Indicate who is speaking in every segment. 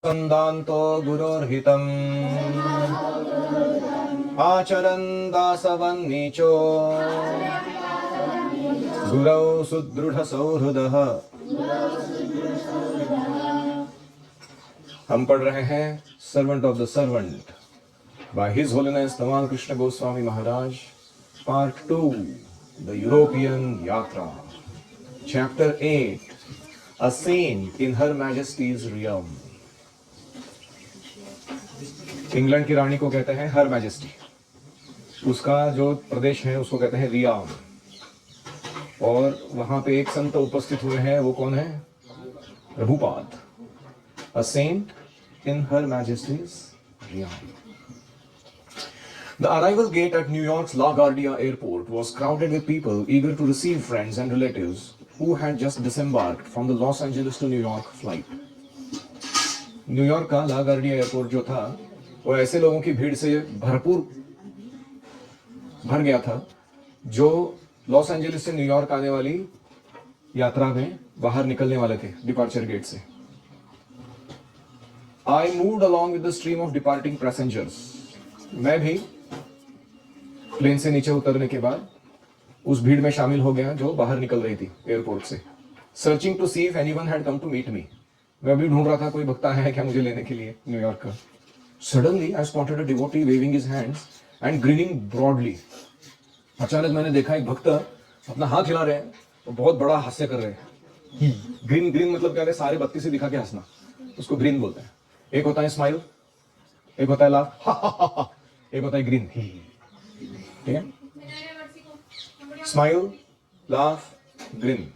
Speaker 1: संदान्तो गुरोर्हितम् आचरन् दासवन्नीचो गुरौ सुदृढ़ हम पढ़ रहे हैं servant of the servant by his holiness Tamal Krishna Goswami Maharaj part 2 the European Yatra chapter 8 a saint in her majesty's realm. England की रानी को कहते हैं हर मैजेस्टी, उसका जो प्रदेश है उसको कहते हैं रियाम। और वहां पे एक संत उपस्थित हुए हैं, वो कौन है? Prabhupada. A saint in Her Majesty's realm. The arrival gate at New York's LaGuardia Airport was crowded with people eager to receive friends and relatives who had just disembarked from the Los Angeles to New York flight. New York का LaGuardia airport जो था वो ऐसे लोगों की भीड़ से भरपूर भर गया था जो लॉस एंजलिस से न्यूयॉर्क आने वाली यात्रा में बाहर निकलने वाले थे डिपार्चर गेट से। I moved along with the stream of departing passengers. मैं भी प्लेन से नीचे उतरने के बाद उस भीड़ में शामिल हो गया जो बाहर निकल रही थी एयरपोर्ट से। Searching to see if anyone had come to meet me. मैं भी ढूंढ रहा था कोई भक्त है क्या मुझे लेने के लिए न्यूयॉर्क का। Suddenly I spotted a devotee waving his hands and grinning broadly. अचानक मैंने देखा एक भक्त अपना हाथ हिला रहे हैं और बहुत बड़ा हास्य कर रहे हैं। ग्रीन मतलब क्या है? सारे बत्ती से दिखा के हंसना, उसको ग्रीन बोलते हैं। एक होता है स्माइल, एक होता है लाफ, एक होता है ग्रीन। ठीक है, स्माइल, लाफ, ग्रीन।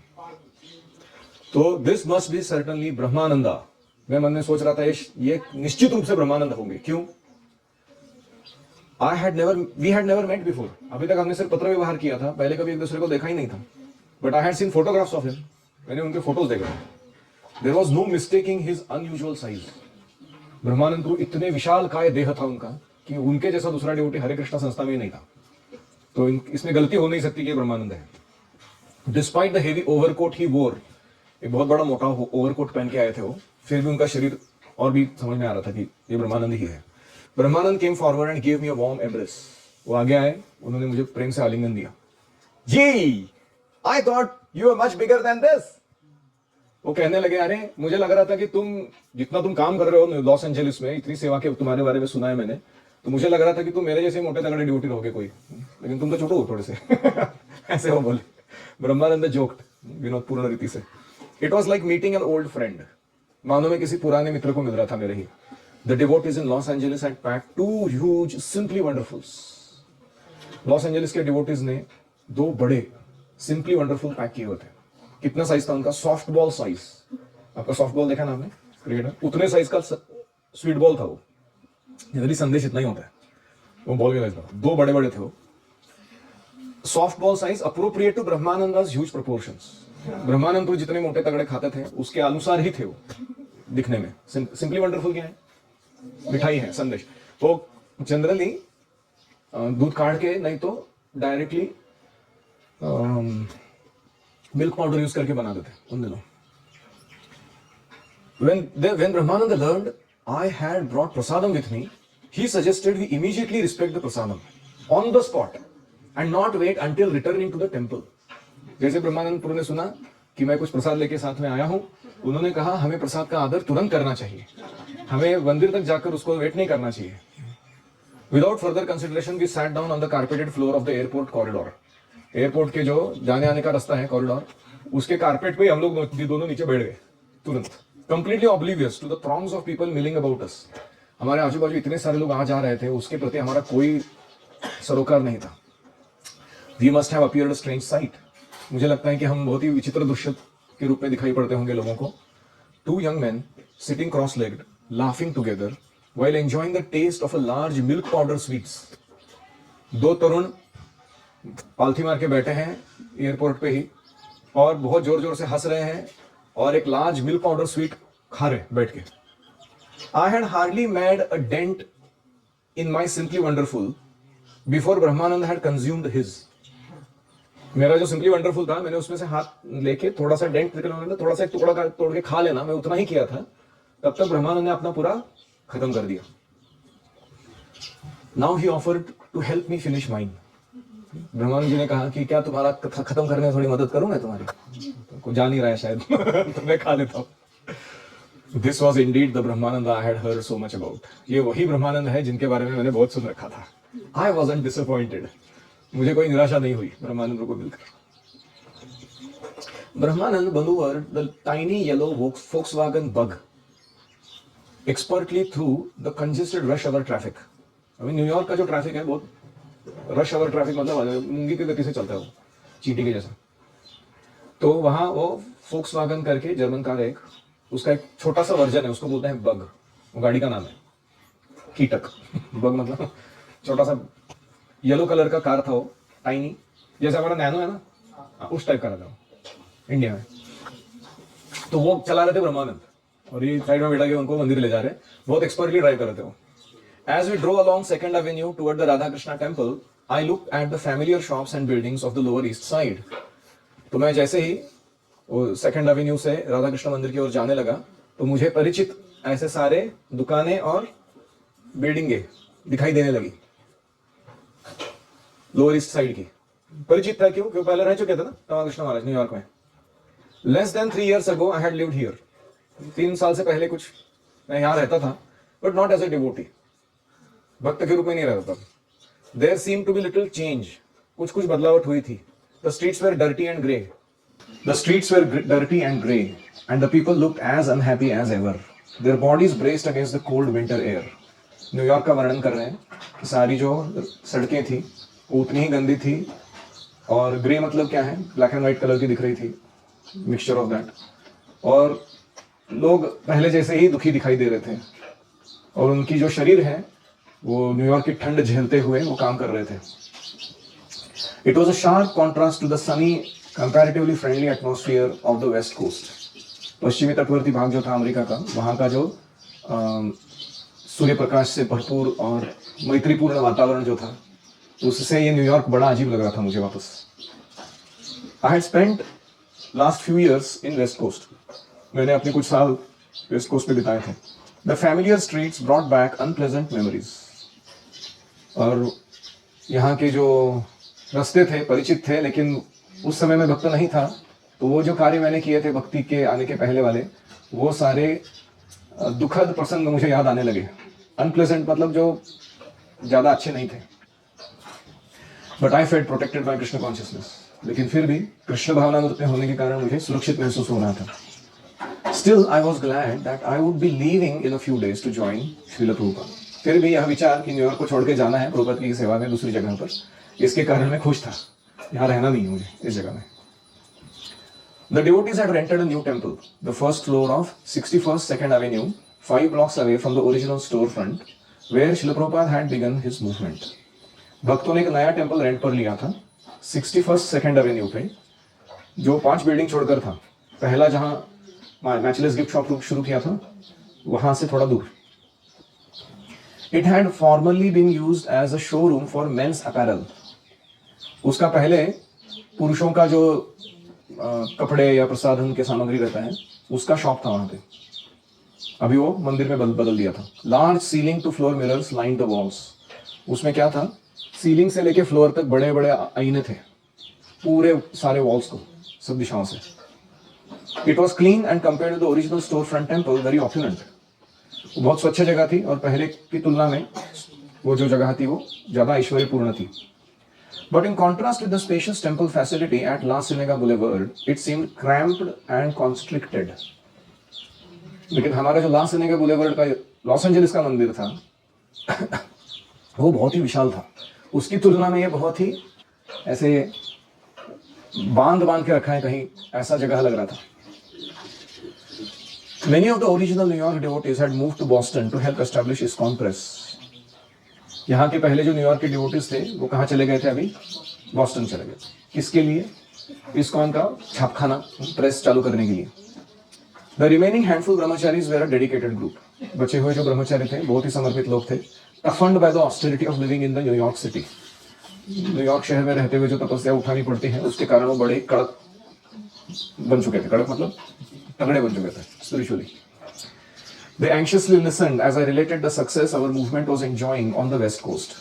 Speaker 1: तो this must be certainly Brahmananda. मैं मन में सोच रहा था ये निश्चित रूप से ब्रह्मानंद होंगे। क्यों? We had never met before. अभी तक हमने सिर्फ पत्र व्यवहार किया था, पहले कभी एक दूसरे को देखा ही नहीं था। But I had seen photographs of him. मैंने उनके फोटोज देखे। There was no mistaking his unusual size. Brahmananda को इतने विशाल काय देह था उनका कि उनके जैसा दूसरा डिवोटी हरे कृष्णा संस्था में नहीं था। तो इसमें गलती हो नहीं सकती कि ब्रह्मानंद है। डिस्पाइट द हेवी ओवरकोट ही वोर, एक बहुत बड़ा मोटा ओवरकोट पहन के आए थे वो, फिर भी उनका शरीर और भी समझ में आ रहा था कि ये ब्रह्मानंद ही है। Brahmananda came forward and give me a warm embrace. वो आगे आए, उन्होंने मुझे प्रेम से आलिंगन दिया। Gee, I thought you are much bigger than this. वो कहने लगे, अरे मुझे लग रहा था कि जितना तुम काम कर रहे हो लॉस एंजलिस में, इतनी सेवा के तुम्हारे बारे में सुना है मैंने, तो मुझे लग रहा था कि तुम मेरे जैसे मोटे तगड़े ड्यूटी रहोगे कोई, लेकिन तुम तो छोटे हो थोड़े से। ऐसे वो बोले। ब्रह्मानंद जोक्ड विनोद पूर्ण रीति से। It was like meeting an old friend. मानो मैं किसी पुराने मित्र को मिल रहा था मेरे ही। The devotees in Los Angeles had packed 2 huge simply wonderfuls. Los Angeles के डिवोटीज ने 2 बड़े सिंपली वंडरफुल पैक किए हुए थे। कितना साइज था उनका? Soft ball size. आपका सॉफ्ट बॉल देखा ना आपने क्रिकेट? उतने साइज का स्वीट बॉल था वो। जनरली संदेश इतना ही होता है, वो बॉल के साइज का 2 बड़े बड़े थे वो। Soft ball size appropriate to Brahmananda's huge proportions. Brahmananda तो जितने मोटे तगड़े खाते थे उसके अनुसार ही थे वो दिखने में। सिंपली वंडरफुल क्या है? मिठाई है, संदेश। तो जनरली दूध काट के नहीं तो डायरेक्टली मिल्क पाउडर यूज करके बना देते उन दिनों। When Brahmananda learned I had brought prasadam with me, he suggested we immediately respect the prasadam on the spot and not wait until returning to the temple. जैसे ब्रह्मानंद ने सुना कि मैं कुछ प्रसाद लेके साथ में आया हूं, उन्होंने कहा हमें प्रसाद का आदर तुरंत करना चाहिए, हमें मंदिर तक जाकर उसको वेट नहीं करना चाहिए। Without further consideration, we sat down on the carpeted floor of the airport corridor. Airport के जो जाने आने का रास्ता है कॉरिडोर, उसके कारपेट पे हम लोग दोनों नीचे बैठ गए तुरंत। Completely oblivious to the throngs of people milling about us. हमारे आजू बाजू इतने सारे लोग आ जा रहे थे, उसके प्रति हमारा कोई सरोकार नहीं था। We must have appeared a strange sight. मुझे लगता है कि हम बहुत ही विचित्र दृश्य के रूप में दिखाई पड़ते होंगे लोगों को। 2 young men sitting cross-legged, laughing together while enjoying the taste of a large milk powder sweets. 2 तरुण पालथी मार के बैठे हैं एयरपोर्ट पे ही और बहुत जोर जोर से हंस रहे हैं और एक लार्ज मिल्क पाउडर स्वीट खा रहे बैठ के। I had hardly made a dent in my simply wonderful before Brahmanand had consumed his. मेरा जो सिंपली वंडरफुल था, मैंने उसमें से हाथ लेके थोड़ा सा डेंट, थोड़ा सा एक टुकड़ा तोड़ के खा लेना, मैं उतना ही किया था तब तक ब्रह्मानंद ने अपना पूरा खत्म कर दिया. Now he offered to help me finish mine. Brahmananda ji ने कहा कि क्या तुम्हारा खत्म करने में थोड़ी मदद करूं मैं तुम्हारी. तुमको जा नहीं रहा है शायद तो मैं खा लेता हूं. This was indeed the Brahmananda I had heard so much about. ये वही ब्रह्मानंद है जिनके बारे में मैंने बहुत सुन रखा था. I wasn't disappointed. मुझे कोई निराशा नहीं हुई ब्रह्मानंद को मिलकर. Brahmanand maneuvered the tiny yellow Volkswagen Bug expertly through the congested rush hour traffic. अभी न्यूयॉर्क का जो ट्रैफिक है बहुत रश आवर ट्रैफिक, मतलब मूंगी की गति से चलता है वो, चींटी के जैसा. तो वहां वो फोक्सवागन करके जर्मन कार है एक, उसका एक छोटा सा वर्जन है, उसको बोलते हैं बग. वो गाड़ी का नाम है, कीटक. बग मतलब छोटा सा येलो कलर का कार था वो, टाइनी, जैसे हमारा नैनो है ना, उस टाइप का था वो इंडिया में. तो वो चला रहे थे ब्रह्मानंद, और ये साइड में बैठा के उनको मंदिर ले जा रहे. बहुत एक्सपर्टली ड्राइव कर रहे थे वो. As we drove along Second Avenue toward the Radha Krishna temple, I looked at the familiar shops and buildings of the Lower East Side. तो मैं जैसे ही वो सेकंड एवेन्यू से राधा कृष्ण मंदिर की ओर जाने लगा, तो मुझे परिचित ऐसे सारे दुकानें और बिल्डिंगें दिखाई देने लगी लोअर ईस्ट साइड की. परिचित था क्यों? क्यों पहले रह चुके थे ना रामकृष्ण महाराज न्यूयॉर्क में. Less than 3 years ago I had lived here. 3 साल से पहले कुछ मैं यहाँ रहता था, but not as a devotee. भक्त के रूप में नहीं रहता था. There seemed to be little change. कुछ बदलावट हुई थी. The streets were dirty and grey. The streets were dirty and grey, and the people looked as unhappy as ever. Their bodies braced against the cold winter air. New York का वर्णन कर रहे हैं कि सारी जो सड़कें थी वो उतनी ही गंदी थी, और ग्रे मतलब क्या है, ब्लैक एंड व्हाइट कलर की दिख रही थी, मिक्सचर ऑफ दैट. और लोग पहले जैसे ही दुखी दिखाई दे रहे थे, और उनकी जो शरीर है वो न्यूयॉर्क की ठंड झेलते हुए वो काम कर रहे थे. It was a sharp contrast to the sunny comparatively friendly atmosphere of the west coast. पश्चिमी तटवर्ती भाग जो था अमेरिका का, वहाँ का जो सूर्य प्रकाश से भरपूर और मैत्रीपूर्ण वातावरण जो था, उससे ये न्यूयॉर्क बड़ा अजीब लग रहा था मुझे वापस. I had spent last few years in west coast. मैंने अपने कुछ साल वेस्ट कोस्ट पे बिताए थे. The familiar streets brought back unpleasant memories. और यहाँ के जो रास्ते थे परिचित थे, लेकिन उस समय मैं भक्त नहीं था, तो वो जो कार्य मैंने किए थे भक्ति के आने के पहले वाले, वो सारे दुखद प्रसंग मुझे याद आने लगे. अनप्लेजेंट मतलब जो ज़्यादा अच्छे नहीं थे. But I felt protected by Krishna consciousness. लेकिन फिर भी कृष्ण भावनामृत में होने के कारण मुझे सुरक्षित महसूस हो रहा था. Still, I was glad that I would be leaving in a few days to join Srila Prabhupada. फिर भी यह विचार कि न्यूयॉर्क को छोड़ के जाना है प्रभुपाद की सेवा में दूसरी जगह पर, इसके कारण मैं खुश था. यहाँ रहना नहीं है मुझे इस जगह में. The devotees had rented a new temple, the first floor of 61st Second Avenue, 5 blocks away from the original storefront, where Srila Prabhupada had begun his movement. भक्तों ने एक नया टेम्पल रेंट पर लिया था 61st सेकेंड एवेन्यू पे, जो 5 building छोड़कर था. पहला जहाँ मैचलेस गिफ्ट शॉप शुरू किया था, वहां से थोड़ा दूर. It had formerly been used as a showroom for men's apparel. उसका पहले पुरुषों का जो कपड़े या प्रसाधन के सामग्री रहता है, उसका शॉप था वहां पे. अभी वो मंदिर में बदल दिया था. Large ceiling to floor mirrors line the walls. उसमें क्या था, सीलिंग से लेके फ्लोर तक बड़े बड़े आईने थे पूरे सारे वॉल्स को, सब दिशाओं से. It was clean and compared to the original storefront temple, very opulent. बहुत स्वच्छ जगह थी और पहले की तुलना में वो जो जगह थी वो ज्यादा ऐश्वर्यपूर्ण थी. But in contrast with the spacious temple facility at La Cienega Boulevard, it seemed cramped and constricted. लेकिन हमारा जो ला सिनेगा बुलेवर्ड का लॉस एंजलिस का मंदिर था वो बहुत ही विशाल था. उसकी तुलना में ये बहुत ही ऐसे बांध के रखा है कहीं, ऐसा जगह लग रहा था. Many of the original New York devotees had moved to Boston to help establish ISKCON Press. यहाँ के पहले जो न्यूयॉर्क के डिवोटीज थे वो कहाँ चले गए थे, अभी बॉस्टन चले गए. किसके लिए? ISKCON का छापखाना, प्रेस चालू करने के लिए. The remaining handful brahmacharis were a dedicated group. बचे हुए जो ब्रह्मचारी थे बहुत ही समर्पित लोग थे. Toughened by the austerity of living in the New York city. New York शहर में रहते हुए जो तपस्या उठानी पड़ती है, उसके कारण वो बड़े कड़क बन चुके थे. कड़क मतलब तगड़े बन चुके थे spiritually. They anxiously listened as I related the success our movement was enjoying on the west coast.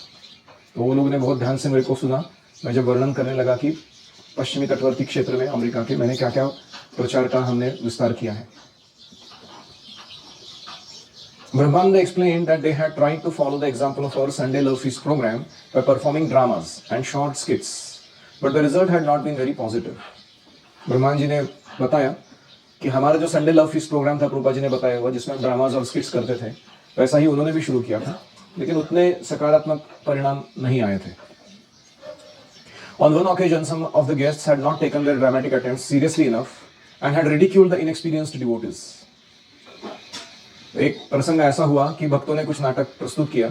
Speaker 1: तो वो लोग ने बहुत ध्यान से मेरे को सुना मैं जब वर्णन करने लगा कि पश्चिमी तटवर्ती क्षेत्र में अमेरिका के मैंने क्या क्या प्रचार का हमने विस्तार किया है. Brahmananda explained that they had tried to follow the example of our Sunday Love Feast program by performing dramas and short skits, but the result had not been very positive. ब्रह्मान जी ने बताया कि हमारा जो संडे लव फीस्ट प्रोग्राम था प्रभुपाद जी ने बताया हुआ जिसमें हम ड्रामाज और स्किट्स करते थे वैसा ही उन्होंने भी शुरू किया था लेकिन उतने सकारात्मक परिणाम नहीं आए थे. On one occasion, some of the guests had not taken their dramatic attempts seriously enough and had ridiculed the inexperienced devotees. एक प्रसंग ऐसा हुआ कि भक्तों ने कुछ नाटक प्रस्तुत किया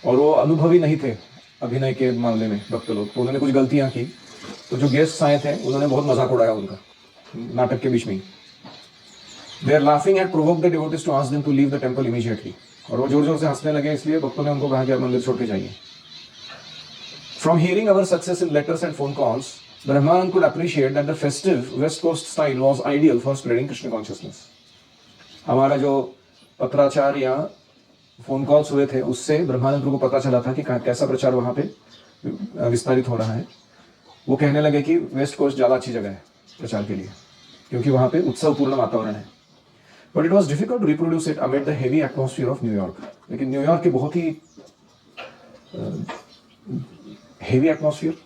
Speaker 1: और वो अनुभवी नहीं थे अभिनय के मामले में भक्त लोग तो उन्होंने कुछ गलतियां की तो जो गेस्ट्स आए थे उन्होंने बहुत मजाक उड़ाया उनका नाटक के बीच में ही. They are laughing had provoked the devotees to ask them to leave the temple immediately. और वो जोर जोर से हंसने लगे इसलिए भक्तों ने उनको कहा कि आप मंदिर छोड़ के जाइए. From hearing our success in letters and phone calls, Brahmanand could appreciate that the festive West Coast style was ideal for spreading Krishna consciousness. हमारा जो पत्राचार या फोन कॉल्स हुए थे उससे ब्रह्मानंद को पता चला था कि कैसा प्रचार वहाँ पे विस्तारित हो रहा है. वो कहने लगे कि वेस्ट कोस्ट ज़्यादा अच्छी जगह है प्रचार के लिए क्योंकि वहाँ पे उत्सवपूर्ण वातावरण है. But it was difficult to reproduce it amid the heavy atmosphere of New York. लेकिन न्यूयॉर्क की बहुत ही हेवी एटमॉस्फेयर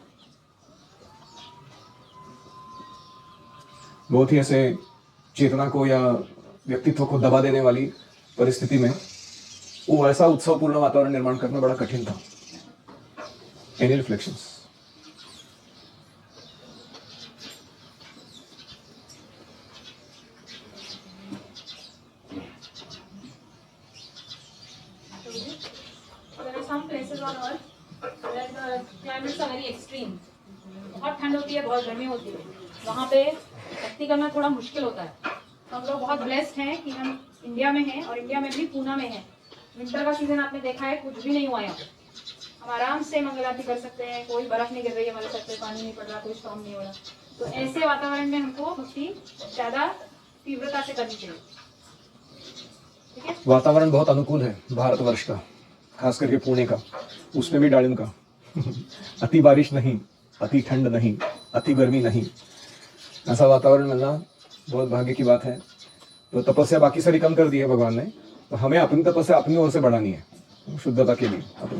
Speaker 1: बहुत ही ऐसे चेतना को या व्यक्तित्व को दबा देने वाली परिस्थिति में वो ऐसा उत्सवपूर्ण वातावरण निर्माण करना बड़ा कठिन था. Any reflections?
Speaker 2: Some places on earth where the climates are very extreme. बहुत ठंड होती है बहुत गर्मी होती है वहाँ पे भक्ति करना थोड़ा मुश्किल होता है. हम लोग बहुत ब्लेस्ड हैं कि हम इंडिया में हैं और इंडिया में भी पूना में हैं. विंटर का सीजन आपने देखा है कुछ भी नहीं हुआ यहाँ पे. हम आराम से मंगल आरती कर सकते हैं कोई बर्फ नहीं गिर रही है हमारे सर पे पानी नहीं पड़ रहा कोई स्टॉर्म नहीं हो रहा. तो ऐसे वातावरण में हमको भक्ति ज़्यादा तीव्रता से करनी चाहिए. ठीक है
Speaker 1: वातावरण बहुत अनुकूल है भारतवर्ष का खास करके पुणे का उसमें भी डालिम का अति बारिश नहीं अति ठंड नहीं अति गर्मी नहीं ऐसा वातावरण मिलना बहुत भाग्य की बात है. तो तपस्या बाकी सारी कम कर दी है भगवान ने तो हमें अपनी तपस्या अपनी ओर से बढ़ानी है शुद्धता के लिए अपने.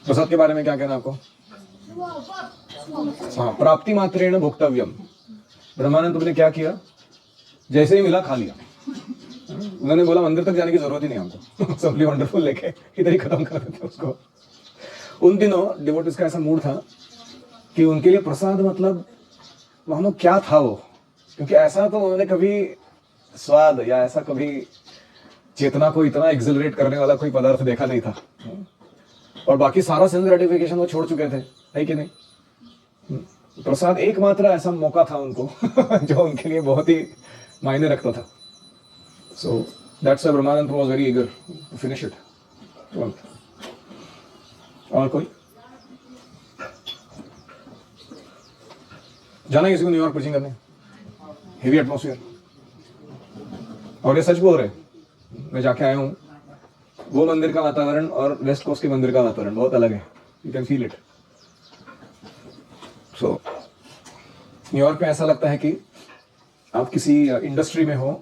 Speaker 1: प्रसाद के बारे में क्या कहना आपको? हाँ प्राप्ति मात्रेण भोक्तव्यम. ब्रह्मानंद तुमने क्या किया जैसे ही मिला खा लिया. उन्होंने बोला मंदिर तक जाने की जरूरत ही नहीं हमको सिंपली वंडरफुल लेके इधर ही खत्म कर देते उसको. उन दिनों डिवोटीज का ऐसा मूड था कि उनके लिए प्रसाद मतलब मानो क्या था वो क्योंकि ऐसा तो उन्होंने कभी स्वाद या ऐसा कभी चेतना को इतना एक्सिलरेट करने वाला कोई पदार्थ देखा नहीं था. और बाकी सारा सेंस ग्रेटिफिकेशन वो छोड़ चुके थे है कि नहीं. प्रसाद एकमात्र ऐसा मौका था उनको जो उनके लिए बहुत ही मायने रखता था. So that's why Brahmananda was very eager to finish it. और कोई जाना किसी को न्यूयॉर्क प्रीचिंग करने हेवी एटमॉस्फेयर. और ये सच बोल रहे मैं जाके आया हूँ वो मंदिर का वातावरण और वेस्ट कोस्ट के मंदिर का वातावरण बहुत अलग है. You can feel it. So New York में ऐसा लगता है कि आप किसी इंडस्ट्री में हो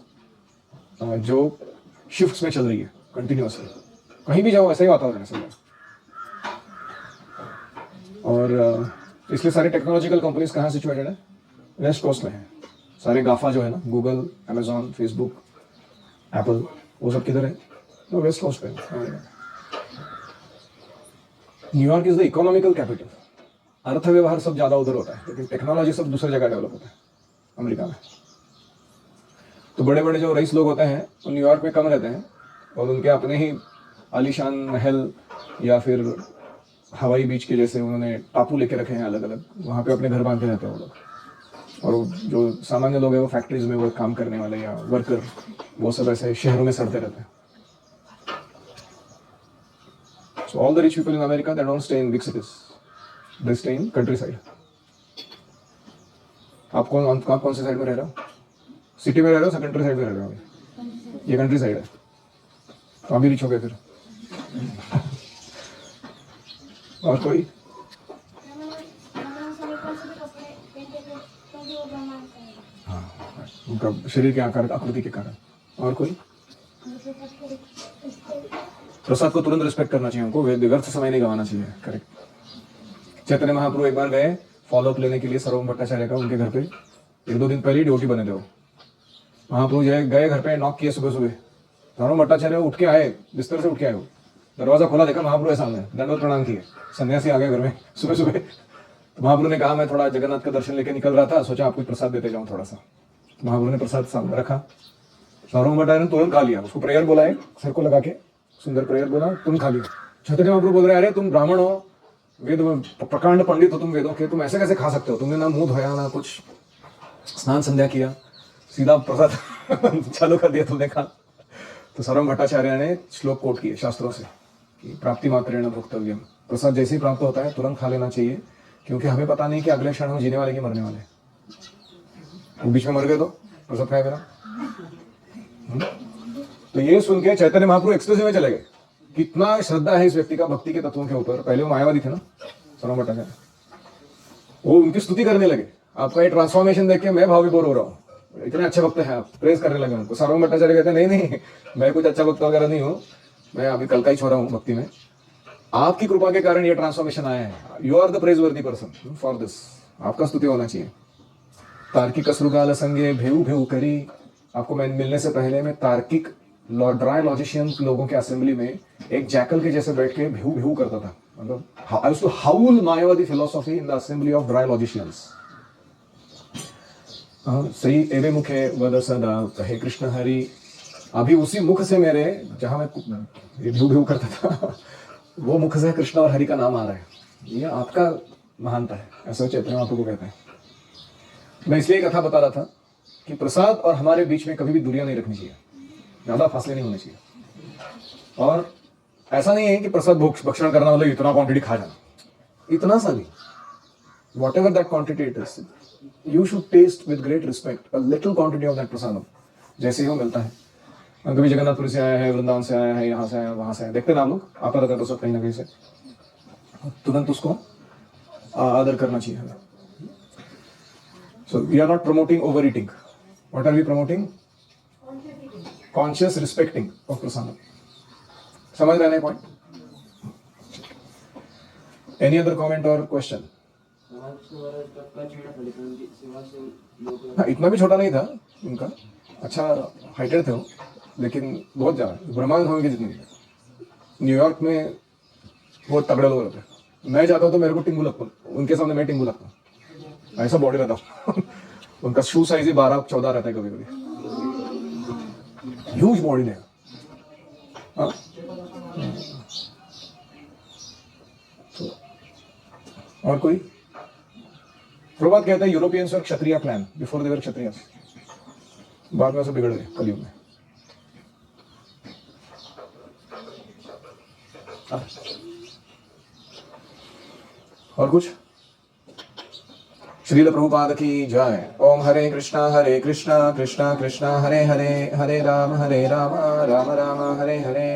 Speaker 1: जो शिफ्ट्स में चल रही है कंटिन्यूअसली. कहीं भी जाओ ऐसा ही वातावरण है सब. और इसलिए सारे टेक्नोलॉजिकल कंपनीज कहाँ सिचुएटेड है वेस्ट कोस्ट में है. सारे गाफा जो है ना गूगल अमेजॉन फेसबुक एप्पल वो सब किधर है वो वेस्ट कोस्ट पे. New York is the economical capital. अर्थ व्यवहार सब ज़्यादा उधर होता है लेकिन टेक्नोलॉजी सब दूसरी जगह डेवलप होता है अमेरिका में. तो बड़े बड़े जो रईस लोग होते हैं वो न्यूयॉर्क में कम रहते हैं और उनके अपने ही आलीशान महल या फिर हवाई बीच के जैसे उन्होंने टापू लेके रखे हैं अलग अलग. वहाँ पे अपने घर बांध के रहते हैं वो लोग. और जो सामान्य लोग हैं वो फैक्ट्रीज में वो काम करने वाले या वर्कर वो सब ऐसे शहरों में सड़ते रहते हैं. So all the rich people in America they don't stay in big cities. They stay in countryside. आप कौन से साइड में रह रहे हो? सिटी में रह रहे हो, कंट्री साइड में रह रहे हो अभी? ये कंट्री साइड है, तो अभी रिच हो गए फिर। और कोई? हाँ, उनका शरीर के आकार आकृति के कारण। और कोई? प्रसाद को तुरंत रिस्पेक्ट करना चाहिए हमको, व्यर्थ समय नहीं गंवाना चाहिए। करेक्ट। चैतन्य महाप्रभु एक बार गए फॉलोअप लेने के लिए सर्वम भट्टाचार्य का, उनके घर पे 1-2 दिन पहले ही ड्यूटी बने थे वो। महाप्रभु गए घर पे, नॉक किए सुबह सुबह, सर्वम भट्टाचार्य उठ के आए, बिस्तर से उठ के आए, वो दरवाजा खोला, देखा महाप्रभु है सामने, दंडवत प्रणाम किए, सन्यासी आ गए घर में सुबह सुबह। तो महाप्रभु ने कहा मैं थोड़ा जगन्नाथ का दर्शन लेके निकल रहा था, सोचा आपको प्रसाद देते जाऊं थोड़ा सा। महाप्रभु ने प्रसाद सामने रखा, सर्वम भट्टाचार्य ने तुरंत खा लिया, उसको प्रेयर बोला है सर को लगा के, सुंदर प्रेयर बोला, तुम खा लिया। चैतन्य महाप्रभु बोल रहे अरे तुम ब्राह्मण हो, वेद प्रकांड पंडित हो तुम वेदों के, तुम ऐसे कैसे खा सकते हो? तुमने ना मुंह धोया ना कुछ, स्नान संध्या किया, सीधा प्रसाद चालू कर दिया तुमने खा। तो सर्वम भट्टाचार्य ने श्लोक कोट किए शास्त्रों से कि प्राप्ति मात्रेण भोक्तव्यम, प्रसाद जैसे ही प्राप्त होता है तुरंत खा लेना चाहिए, क्योंकि हमें पता नहीं कि अगले क्षण हम जीने वाले कि मरने वाले। वो बीच में मर गए तो प्रसाद खाए बिना। तो ये सुन के चैतन्य महाप्रभु एक्सटेज में चले गए, कितना श्रद्धा है इस व्यक्ति का भक्ति के तत्वों के ऊपर। पहले वो मायावादी थे ना सर्वम भट्टाचार्य, वो उनकी स्तुति करने लगे। आपका ये ट्रांसफॉर्मेशन देख के मैं भाव विभोर हो रहा हूँ, इतने अच्छे भक्त हैं आप, प्रेज करने लगे उनको। सर्वम भट्टाचार्य कहते हैं नहीं मैं कुछ अच्छा भक्त वगैरह नहीं हूँ, मैं अभी कल का ही छोड़ा हूँ भक्ति में, आपकी कृपा के कारण ये ट्रांसफॉर्मेशन आया है। यू आर द प्रेज वर्दी पर्सन फॉर दिस, आपका स्तुति होना चाहिए। तार्किक असरुगाल संगे भेऊ भेऊ करी, आपको मैं मिलने से पहले मैं तार्किक ड्राई लॉजिशियन लोगों के असेंबली में एक जैकल के जैसे बैठ के भेऊ भेऊ करता था, मतलब I used to howl Mayavadi philosophy in the assembly of dry logicians. सही एवे मुखे वद सदा हे कृष्ण हरि, अभी उसी मुख से मेरे, जहां मैं भेऊ भेऊ करता था वो मुख से कृष्ण और हरि का नाम आ रहा है। ये आपका महानता है, ऐसा चैतन्य महाप्रभु कहते हैं। मैं इसलिए कथा बता रहा था कि प्रसाद और हमारे बीच में कभी भी दूरियां नहीं रखनी चाहिए, ज्यादा फासले नहीं होने चाहिए। और ऐसा नहीं है कि प्रसाद भक्षण करना मतलब इतना क्वांटिटी खा जाना, इतना सा नहीं, whatever that quantity it is, you should taste with great respect a little quantity of that prasadam, जैसे ही वो मिलता है। कभी जगन्नाथपुरी से आया है, वृंदावन से आया है, यहाँ से आया है, वहां से आया, देखते ना हम लोग, आता रहता है प्रसाद कहीं ना कहीं से, तुरंत उसको आदर करना चाहिए हमें। So we are not promoting overeating. What are we promoting? Conscious respecting of prasadam. समझ रहे हैं point? Any other comment or question? हाँ, इतना भी छोटा नहीं था उनका, अच्छा हाइटेड थे वो, लेकिन बहुत ज्यादा ब्रह्मांड स्वामी के जितने। न्यूयॉर्क में बहुत तगड़े लोग रहते हैं, मैं जाता हूँ तो मेरे को टिंगू लगता हूँ, उनके सामने मैं टिंगू लगता हूँ, ऐसा बॉडी रहता हूँ। उनका शू साइज ही 12-14 रहता है कभी कभी, ह्यूज बॉडी है। तो और कोई? प्रभात कहता है Europeans were kshatriya plan before they were kshatriyas, बाद में सब बिगड़ गए कलयुग में। और कुछ? श्रील प्रभुपाद की जय। ओम हरे कृष्णा कृष्णा कृष्णा हरे हरे, हरे राम राम राम हरे हरे।